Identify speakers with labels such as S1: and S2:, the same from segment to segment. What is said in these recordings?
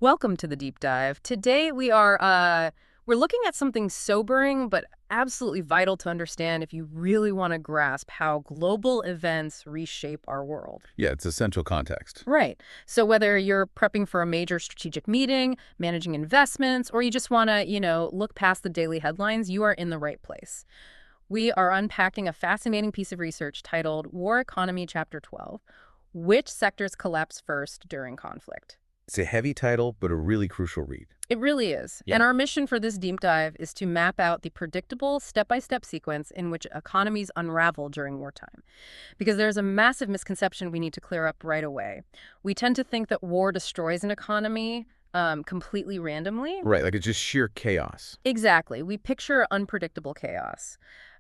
S1: Welcome to the deep dive. Today we're looking at something sobering but absolutely vital to understand if you really want to grasp how global events reshape our world.
S2: Yeah, it's essential context.
S1: Right. So whether you're prepping for a major strategic meeting, managing investments, or you just want to, look past the daily headlines, you are in the right place. We are unpacking a fascinating piece of research titled War Economy Chapter 12, Which Sectors Collapse First During Conflict?
S2: It's a heavy title, but a really crucial read.
S1: It really is.
S2: Yeah.
S1: And our mission for this deep dive is to map out the predictable step-by-step sequence in which economies unravel during wartime. Because there's a massive misconception we need to clear up right away. We tend to think that war destroys an economy completely randomly.
S2: Right, like it's just sheer chaos.
S1: Exactly. We picture unpredictable chaos.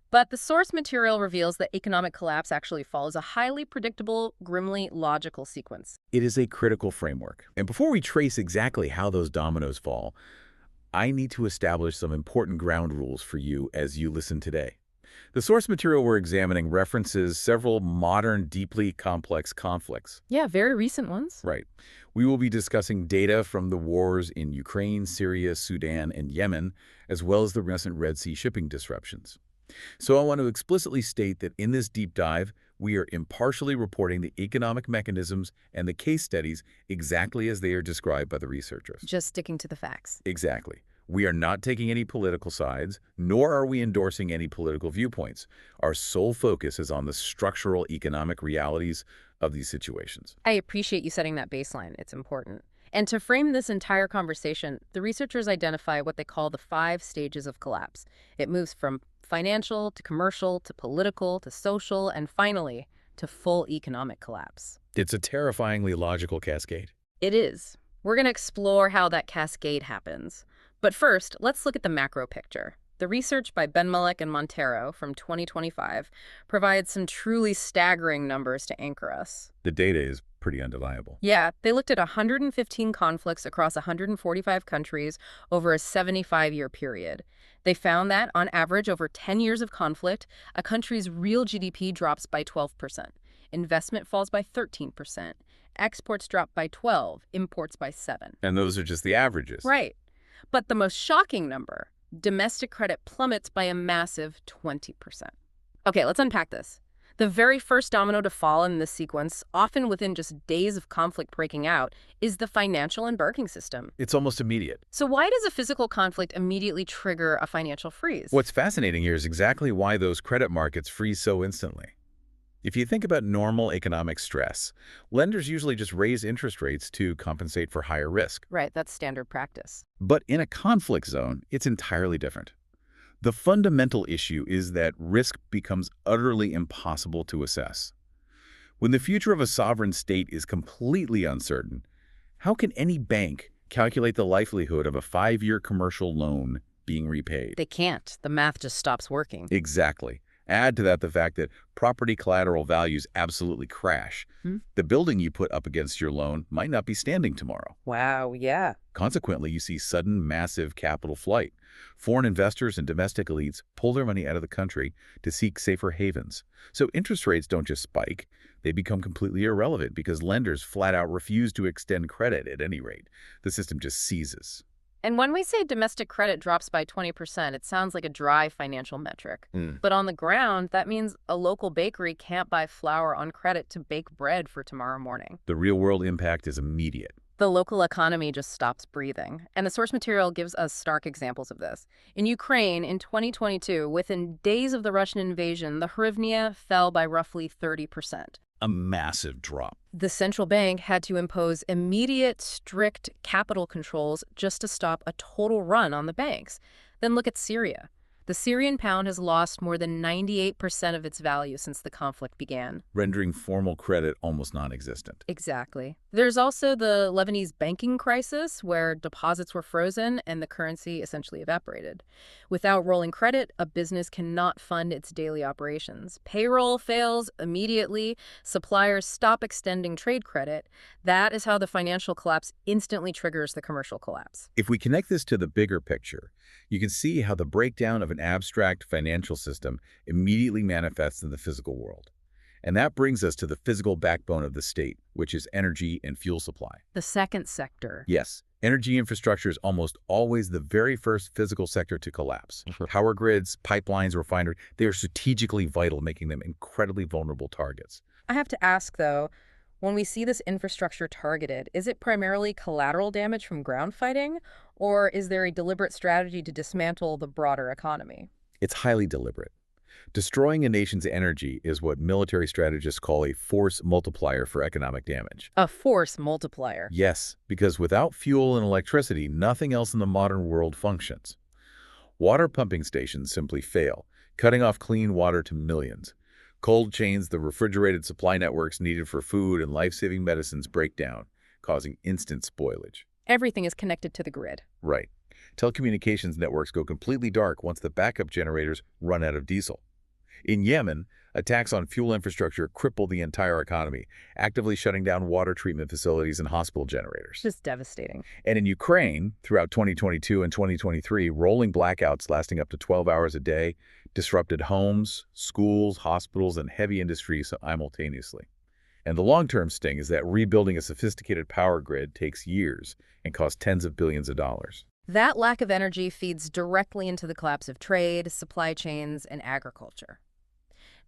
S1: But the source material reveals that economic collapse actually follows a highly predictable, grimly logical sequence.
S2: It is a critical framework. And before we trace exactly how those dominoes fall, I need to establish some important ground rules for you as you listen today. The source material we're examining references several modern, deeply complex conflicts.
S1: Yeah, very recent ones.
S2: Right. We will be discussing data from the wars in Ukraine, Syria, Sudan, and Yemen, as well as the recent Red Sea shipping disruptions. So I want to explicitly state that in this deep dive, we are impartially reporting the economic mechanisms and the case studies exactly as they are described by the researchers.
S1: Just sticking to the facts.
S2: Exactly. We are not taking any political sides, nor are we endorsing any political viewpoints. Our sole focus is on the structural economic realities of these situations.
S1: I appreciate you setting that baseline. It's important. And to frame this entire conversation, the researchers identify what they call the 5 stages of collapse. It moves from financial to commercial to political to social and finally to full economic collapse.
S2: It's a terrifyingly logical cascade.
S1: It is. We're going to explore how that cascade happens. But first, let's look at the macro picture. The research by Benmalek and Montero from 2025 provides some truly staggering numbers to anchor us.
S2: The data is pretty undeniable.
S1: Yeah, they looked at 115 conflicts across 145 countries over a 75-year period. They found that, on average, over 10 years of conflict, a country's real GDP drops by 12%, investment falls by 13%, exports drop by 12%, imports by 7%.
S2: And those are just the averages.
S1: Right. But the most shocking number, domestic credit plummets by a massive 20%. Okay, let's unpack this. The very first domino to fall in this sequence, often within just days of conflict breaking out, is the financial and banking system.
S2: It's almost immediate.
S1: So why does a physical conflict immediately trigger a financial freeze?
S2: What's fascinating here is exactly why those credit markets freeze so instantly. If you think about normal economic stress, lenders usually just raise interest rates to compensate for higher risk.
S1: Right, that's standard practice.
S2: But in a conflict zone, it's entirely different. The fundamental issue is that risk becomes utterly impossible to assess. When the future of a sovereign state is completely uncertain, how can any bank calculate the likelihood of a 5-year commercial loan being repaid?
S1: They can't. The math just stops working.
S2: Exactly. Add to that the fact that property collateral values absolutely crash. The building you put up against your loan might not be standing tomorrow.
S1: Wow, yeah.
S2: Consequently, you see sudden, massive capital flight. Foreign investors and domestic elites pull their money out of the country to seek safer havens. So interest rates don't just spike, they become completely irrelevant because lenders flat out refuse to extend credit at any rate. The system just seizes.
S1: And when we say domestic credit drops by 20%, it sounds like a dry financial metric. But on the ground, that means a local bakery can't buy flour on credit to bake bread for tomorrow morning.
S2: The real-world impact is immediate.
S1: The local economy just stops breathing. And the source material gives us stark examples of this. In Ukraine, in 2022, within days of the Russian invasion, the hryvnia fell by roughly 30%.
S2: A massive drop.
S1: The central bank had to impose immediate, strict capital controls just to stop a total run on the banks. Then look at Syria. The Syrian pound has lost more than 98% of its value since the conflict began.
S2: Rendering formal credit almost non-existent.
S1: Exactly. There's also the Lebanese banking crisis, where deposits were frozen and the currency essentially evaporated. Without rolling credit, a business cannot fund its daily operations. Payroll fails immediately. Suppliers stop extending trade credit. That is how the financial collapse instantly triggers the commercial collapse.
S2: If we connect this to the bigger picture, you can see how the breakdown of an abstract financial system immediately manifests in the physical world. And that brings us to the physical backbone of the state, which is energy and fuel supply.
S1: The second sector.
S2: Yes, Energy infrastructure is almost always the very first physical sector to collapse. Sure. Power grids, pipelines, refineries, they are strategically vital, making them incredibly vulnerable targets.
S1: I have to ask, though, when we see this infrastructure targeted, is it primarily collateral damage from ground fighting, or is there a deliberate strategy to dismantle the broader economy?
S2: It's highly deliberate. Destroying a nation's energy is what military strategists call a force multiplier for economic damage.
S1: A force multiplier.
S2: Yes, because without fuel and electricity, nothing else in the modern world functions. Water pumping stations simply fail, cutting off clean water to millions. Cold chains, the refrigerated supply networks needed for food and life-saving medicines break down, causing instant spoilage.
S1: Everything is connected to the grid.
S2: Right. Telecommunications networks go completely dark once the backup generators run out of diesel. In Yemen, attacks on fuel infrastructure cripple the entire economy, actively shutting down water treatment facilities and hospital generators.
S1: Just devastating.
S2: And in Ukraine, throughout 2022 and 2023, rolling blackouts lasting up to 12 hours a day disrupted homes, schools, hospitals, and heavy industries simultaneously. And the long-term sting is that rebuilding a sophisticated power grid takes years and costs tens of billions of dollars.
S1: That lack of energy feeds directly into the collapse of trade, supply chains, and agriculture.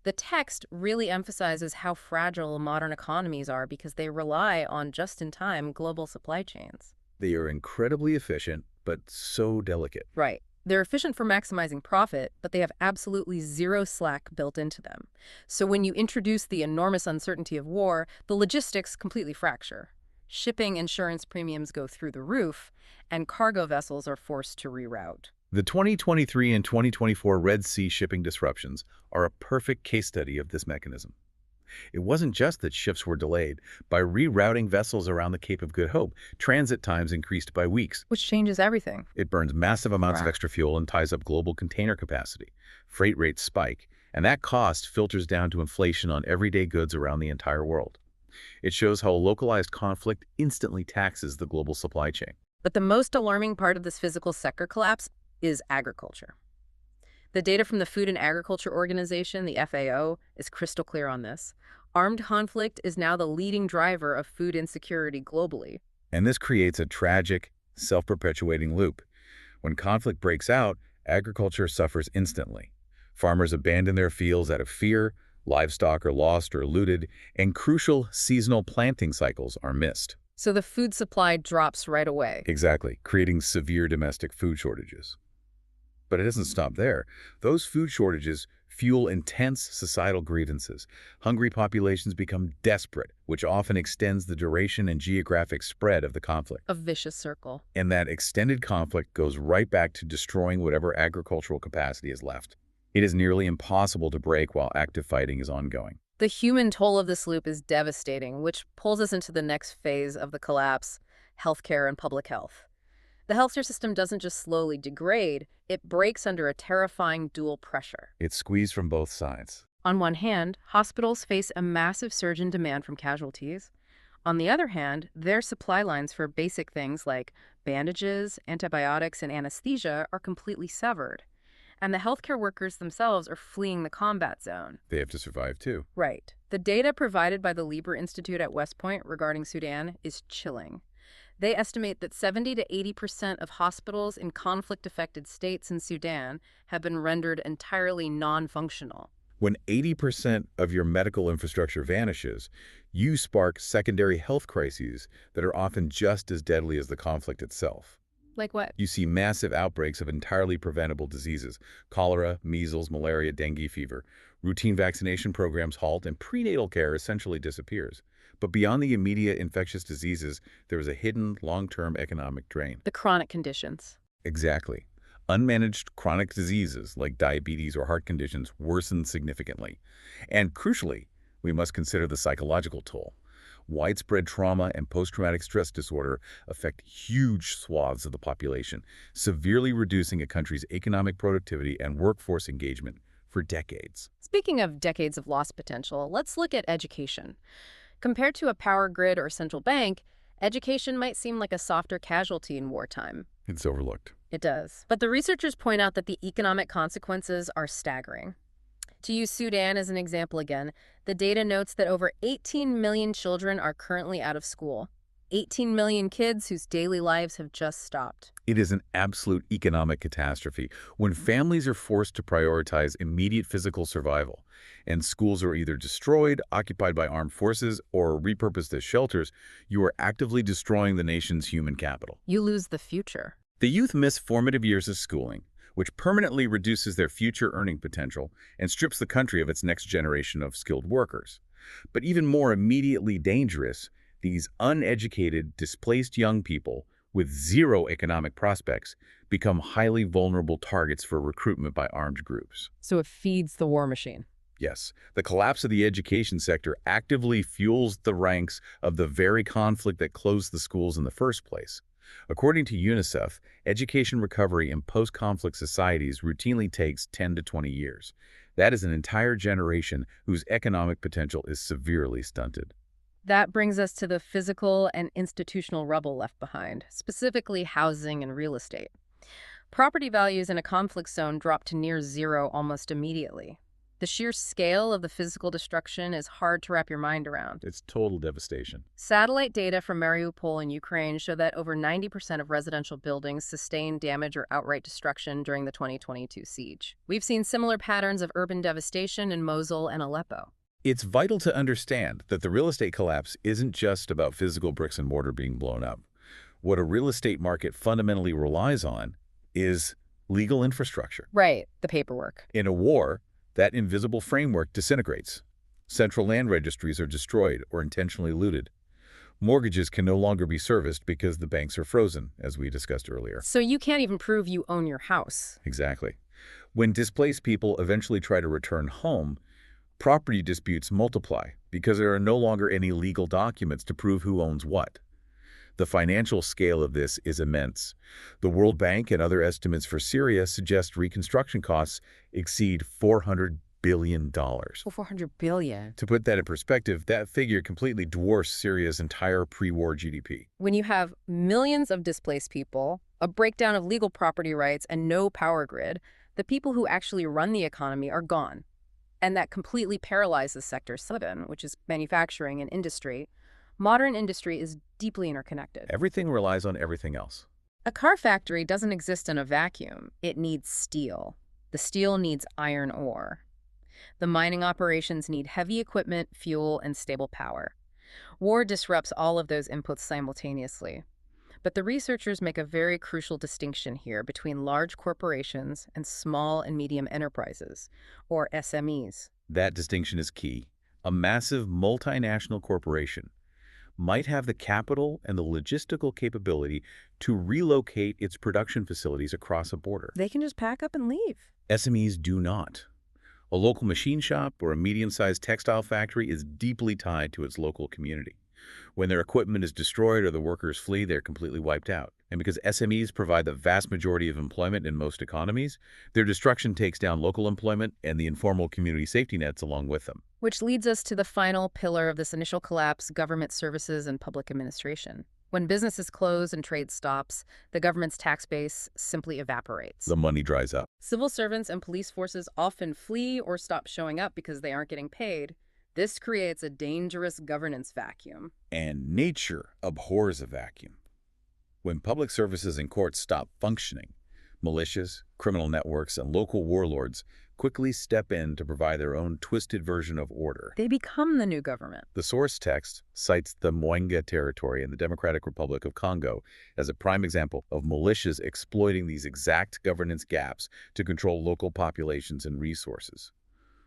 S1: The text really emphasizes how fragile modern economies are because they rely on just-in-time global supply chains.
S2: They are incredibly efficient, but so delicate.
S1: Right. They're efficient for maximizing profit, but they have absolutely zero slack built into them. So when you introduce the enormous uncertainty of war, the logistics completely fracture. Shipping insurance premiums go through the roof, and cargo vessels are forced to reroute.
S2: The 2023 and 2024 Red Sea shipping disruptions are a perfect case study of this mechanism. It wasn't just that ships were delayed. By rerouting vessels around the Cape of Good Hope, transit times increased by weeks.
S1: Which changes everything.
S2: It burns massive amounts of extra fuel and ties up global container capacity. Freight rates spike, and that cost filters down to inflation on everyday goods around the entire world. It shows how a localized conflict instantly taxes the global supply chain.
S1: But the most alarming part of this physical sector collapse is agriculture. The data from the Food and Agriculture Organization, the FAO, is crystal clear on this. Armed conflict is now the leading driver of food insecurity globally.
S2: And this creates a tragic, self-perpetuating loop. When conflict breaks out, agriculture suffers instantly. Farmers abandon their fields out of fear, livestock are lost or looted, and crucial seasonal planting cycles are missed.
S1: So the food supply drops right away.
S2: Exactly, creating severe domestic food shortages. But it doesn't stop there. Those food shortages fuel intense societal grievances. Hungry populations become desperate, which often extends the duration and geographic spread of the conflict.
S1: A vicious circle.
S2: And that extended conflict goes right back to destroying whatever agricultural capacity is left. It is nearly impossible to break while active fighting is ongoing.
S1: The human toll of this loop is devastating, which pulls us into the next phase of the collapse, healthcare and public health. The healthcare system doesn't just slowly degrade, it breaks under a terrifying dual pressure.
S2: It's squeezed from both sides.
S1: On one hand, hospitals face a massive surge in demand from casualties. On the other hand, their supply lines for basic things like bandages, antibiotics, and anesthesia are completely severed. And the healthcare workers themselves are fleeing the combat zone.
S2: They have to survive too.
S1: Right. The data provided by the Lieber Institute at West Point regarding Sudan is chilling. They estimate that 70 to 80% of hospitals in conflict-affected states in Sudan have been rendered entirely non-functional.
S2: When 80% of your medical infrastructure vanishes, you spark secondary health crises that are often just as deadly as the conflict itself.
S1: Like what?
S2: You see massive outbreaks of entirely preventable diseases: cholera, measles, malaria, dengue fever. Routine vaccination programs halt and prenatal care essentially disappears. But beyond the immediate infectious diseases, there is a hidden long-term economic drain.
S1: The chronic conditions.
S2: Exactly. Unmanaged chronic diseases like diabetes or heart conditions worsen significantly. And crucially, we must consider the psychological toll. Widespread trauma and post-traumatic stress disorder affect huge swaths of the population, severely reducing a country's economic productivity and workforce engagement for decades.
S1: Speaking of decades of lost potential, let's look at education. Compared to a power grid or central bank, education might seem like a softer casualty in wartime.
S2: It's overlooked.
S1: It does. But the researchers point out that the economic consequences are staggering. To use Sudan as an example again, the data notes that over 18 million children are currently out of school. 18 million kids whose daily lives have just stopped.
S2: It is an absolute economic catastrophe when families are forced to prioritize immediate physical survival, and schools are either destroyed, occupied by armed forces, or repurposed as shelters. You are actively destroying the nation's human capital.
S1: You lose the future.
S2: The youth miss formative years of schooling, which permanently reduces their future earning potential and strips the country of its next generation of skilled workers. But even more immediately dangerous, these uneducated, displaced young people with zero economic prospects become highly vulnerable targets for recruitment by armed groups.
S1: So it feeds the war machine.
S2: Yes, the collapse of the education sector actively fuels the ranks of the very conflict that closed the schools in the first place. According to UNICEF, education recovery in post-conflict societies routinely takes 10 to 20 years. That is an entire generation whose economic potential is severely stunted.
S1: That brings us to the physical and institutional rubble left behind, specifically housing and real estate. Property values in a conflict zone drop to near zero almost immediately. The sheer scale of the physical destruction is hard to wrap your mind around.
S2: It's total devastation.
S1: Satellite data from Mariupol in Ukraine show that over 90% of residential buildings sustained damage or outright destruction during the 2022 siege. We've seen similar patterns of urban devastation in Mosul and Aleppo.
S2: It's vital to understand that the real estate collapse isn't just about physical bricks and mortar being blown up. What a real estate market fundamentally relies on is legal infrastructure.
S1: Right, the paperwork.
S2: In a war, that invisible framework disintegrates. Central land registries are destroyed or intentionally looted. Mortgages can no longer be serviced because the banks are frozen, as we discussed earlier.
S1: So you can't even prove you own your house.
S2: Exactly. When displaced people eventually try to return home, property disputes multiply because there are no longer any legal documents to prove who owns what. The financial scale of this is immense. The World Bank and other estimates for Syria suggest reconstruction costs exceed $400 billion.
S1: Oh, $400 billion.
S2: To put that in perspective, that figure completely dwarfs Syria's entire pre-war GDP.
S1: When you have millions of displaced people, a breakdown of legal property rights, and no power grid, the people who actually run the economy are gone. And that completely paralyzes Sector 7, which is manufacturing and industry. Modern industry is deeply interconnected.
S2: Everything relies on everything else.
S1: A car factory doesn't exist in a vacuum. It needs steel. The steel needs iron ore. The mining operations need heavy equipment, fuel, and stable power. War disrupts all of those inputs simultaneously. But the researchers make a very crucial distinction here between large corporations and small and medium enterprises, or SMEs.
S2: That distinction is key. A massive multinational corporation might have the capital and the logistical capability to relocate its production facilities across a border.
S1: They can just pack up and leave.
S2: SMEs do not. A local machine shop or a medium-sized textile factory is deeply tied to its local community. When their equipment is destroyed or the workers flee, they're completely wiped out. And because SMEs provide the vast majority of employment in most economies, their destruction takes down local employment and the informal community safety nets along with them.
S1: Which leads us to the final pillar of this initial collapse, government services and public administration. When businesses close and trade stops, the government's tax base simply evaporates.
S2: The money dries up.
S1: Civil servants and police forces often flee or stop showing up because they aren't getting paid. This creates a dangerous governance vacuum.
S2: And nature abhors a vacuum. When public services and courts stop functioning, militias, criminal networks, and local warlords quickly step in to provide their own twisted version of order.
S1: They become the new government.
S2: The source text cites the Mwenga territory in the Democratic Republic of Congo as a prime example of militias exploiting these exact governance gaps to control local populations and resources.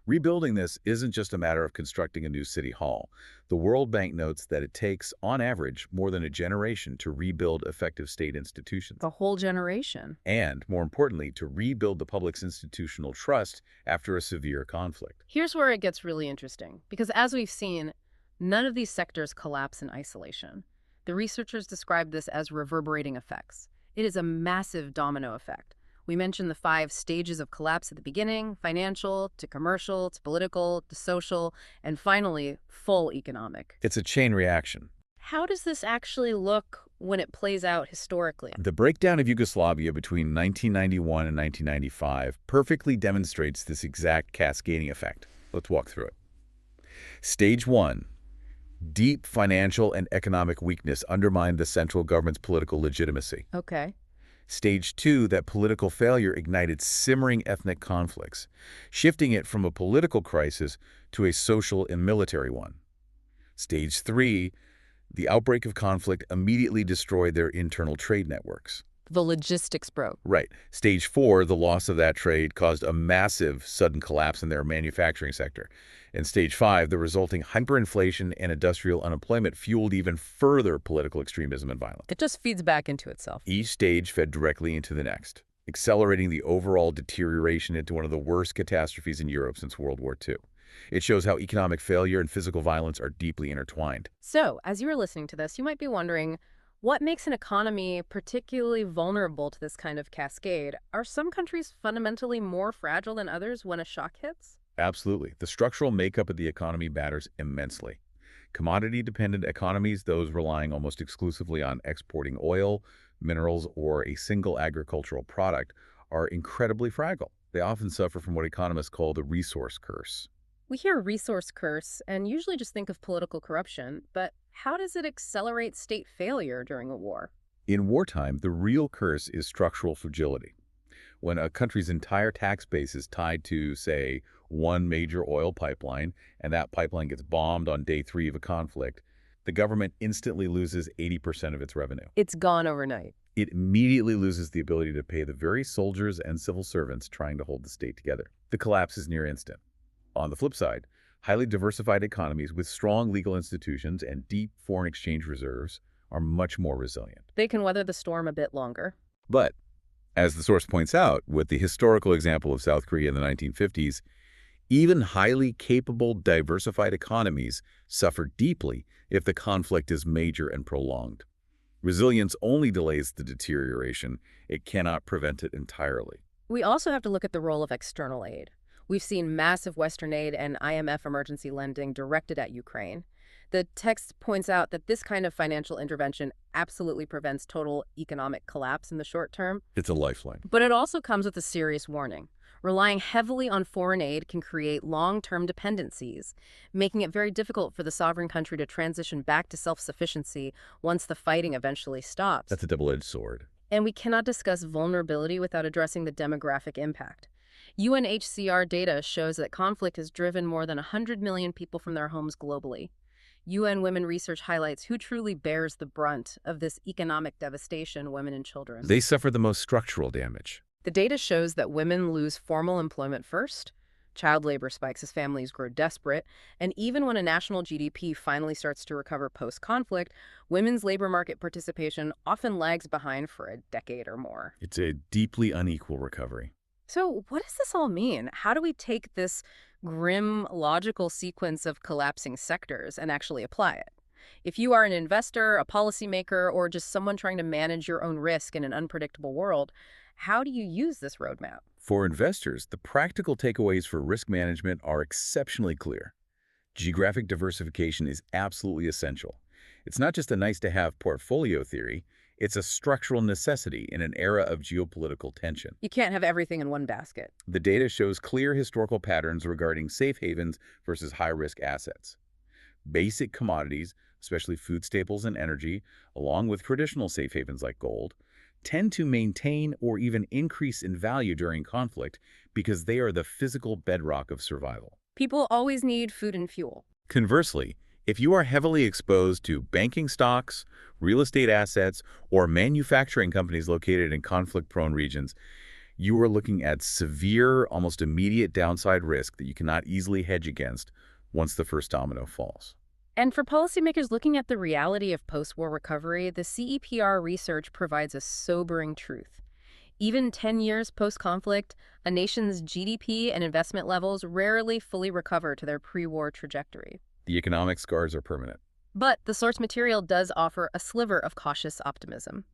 S2: Rebuilding this isn't just a matter of constructing a new city hall. The World Bank notes that it takes, on average, more than a generation to rebuild effective state institutions.
S1: The whole generation.
S2: And, more importantly, to rebuild the public's institutional trust after a severe conflict.
S1: Here's where it gets really interesting, because as we've seen, none of these sectors collapse in isolation. The researchers describe this as reverberating effects. It is a massive domino effect. We mentioned the 5 stages of collapse at the beginning: financial, to commercial, to political, to social, and finally, full economic.
S2: It's a chain reaction.
S1: How does this actually look when it plays out historically?
S2: The breakdown of Yugoslavia between 1991 and 1995 perfectly demonstrates this exact cascading effect. Let's walk through it. Stage 1. Deep financial and economic weakness undermined the central government's political legitimacy.
S1: Okay.
S2: Stage 2, that political failure ignited simmering ethnic conflicts, shifting it from a political crisis to a social and military one. Stage 3, the outbreak of conflict immediately destroyed their internal trade networks.
S1: The logistics broke.
S2: Right. Stage 4, the loss of that trade caused a massive sudden collapse in their manufacturing sector. And Stage 5, the resulting hyperinflation and industrial unemployment fueled even further political extremism and violence.
S1: It just feeds back into itself.
S2: Each stage fed directly into the next, accelerating the overall deterioration into one of the worst catastrophes in Europe since World War II. It shows how economic failure and physical violence are deeply intertwined.
S1: So, as you are listening to this, you might be wondering, what makes an economy particularly vulnerable to this kind of cascade? Are some countries fundamentally more fragile than others when a shock hits?
S2: Absolutely. The structural makeup of the economy matters immensely. Commodity-dependent economies, those relying almost exclusively on exporting oil, minerals, or a single agricultural product, are incredibly fragile. They often suffer from what economists call the resource curse.
S1: We hear resource curse and usually just think of political corruption, but how does it accelerate state failure during a war?
S2: In wartime, the real curse is structural fragility. When a country's entire tax base is tied to, say, one major oil pipeline, and that pipeline gets bombed on day 3 of a conflict, the government instantly loses 80% of its revenue.
S1: It's gone overnight.
S2: It immediately loses the ability to pay the very soldiers and civil servants trying to hold the state together. The collapse is near instant. On the flip side, highly diversified economies with strong legal institutions and deep foreign exchange reserves are much more resilient.
S1: They can weather the storm a bit longer.
S2: But, as the source points out, with the historical example of South Korea in the 1950s, even highly capable, diversified economies suffer deeply if the conflict is major and prolonged. Resilience only delays the deterioration. It cannot prevent it entirely.
S1: We also have to look at the role of external aid. We've seen massive Western aid and IMF emergency lending directed at Ukraine. The text points out that this kind of financial intervention absolutely prevents total economic collapse in the short term.
S2: It's a lifeline.
S1: But it also comes with a serious warning. Relying heavily on foreign aid can create long-term dependencies, making it very difficult for the sovereign country to transition back to self-sufficiency once the fighting eventually stops.
S2: That's a double-edged sword.
S1: And we cannot discuss vulnerability without addressing the demographic impact. UNHCR data shows that conflict has driven more than 100 million people from their homes globally. UN Women research highlights who truly bears the brunt of this economic devastation: women and children.
S2: They suffer the most structural damage.
S1: The data shows that women lose formal employment first, child labor spikes as families grow desperate, and even when a national GDP finally starts to recover post-conflict, women's labor market participation often lags behind for a decade or more.
S2: It's a deeply unequal recovery.
S1: So what does this all mean? How do we take this grim, logical sequence of collapsing sectors and actually apply it? If you are an investor, a policymaker, or just someone trying to manage your own risk in an unpredictable world, how do you use this roadmap?
S2: For investors, the practical takeaways for risk management are exceptionally clear. Geographic diversification is absolutely essential. It's not just a nice-to-have portfolio theory, it's a structural necessity in an era of geopolitical tension.
S1: You can't have everything in one basket.
S2: The data shows clear historical patterns regarding safe havens versus high-risk assets. Basic commodities, especially food staples and energy, along with traditional safe havens like gold, tend to maintain or even increase in value during conflict because they are the physical bedrock of survival.
S1: People always need food and fuel.
S2: Conversely, if you are heavily exposed to banking stocks, real estate assets, or manufacturing companies located in conflict-prone regions, you are looking at severe, almost immediate downside risk that you cannot easily hedge against once the first domino falls.
S1: And for policymakers looking at the reality of post-war recovery, the CEPR research provides a sobering truth. Even 10 years post-conflict, a nation's GDP and investment levels rarely fully recover to their pre-war trajectory.
S2: The economic scars are permanent.
S1: But the source material does offer a sliver of cautious optimism.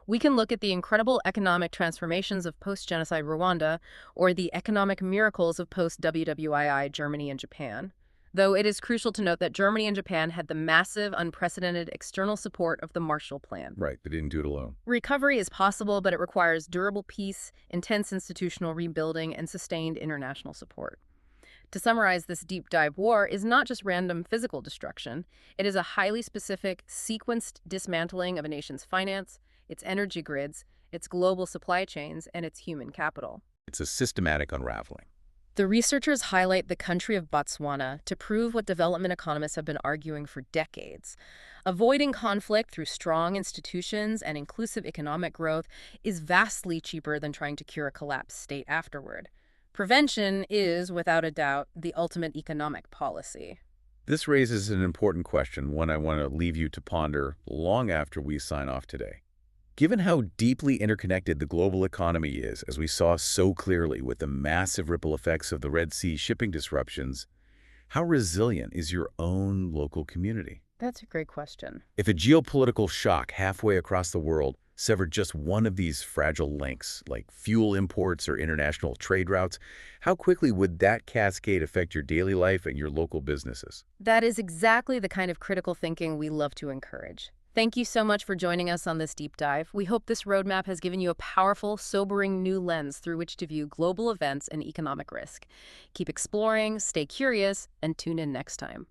S1: We can look at the incredible economic transformations of post-genocide Rwanda or the economic miracles of post-WWII Germany and Japan. Though it is crucial to note that Germany and Japan had the massive, unprecedented external support of the Marshall Plan.
S2: Right, they didn't do it alone.
S1: Recovery is possible, but it requires durable peace, intense institutional rebuilding, and sustained international support. To summarize, this deep dive war is not just random physical destruction. It is a highly specific, sequenced dismantling of a nation's finance, its energy grids, its global supply chains, and its human capital.
S2: It's a systematic unraveling.
S1: The researchers highlight the country of Botswana to prove what development economists have been arguing for decades. Avoiding conflict through strong institutions and inclusive economic growth is vastly cheaper than trying to cure a collapsed state afterward. Prevention is, without a doubt, the ultimate economic policy.
S2: This raises an important question, one I want to leave you to ponder long after we sign off today. Given how deeply interconnected the global economy is, as we saw so clearly with the massive ripple effects of the Red Sea shipping disruptions, how resilient is your own local community?
S1: That's a great question.
S2: If a geopolitical shock halfway across the world severed just one of these fragile links, like fuel imports or international trade routes, how quickly would that cascade affect your daily life and your local businesses?
S1: That is exactly the kind of critical thinking we love to encourage. Thank you so much for joining us on this deep dive. We hope this roadmap has given you a powerful, sobering new lens through which to view global events and economic risk. Keep exploring, stay curious, and tune in next time.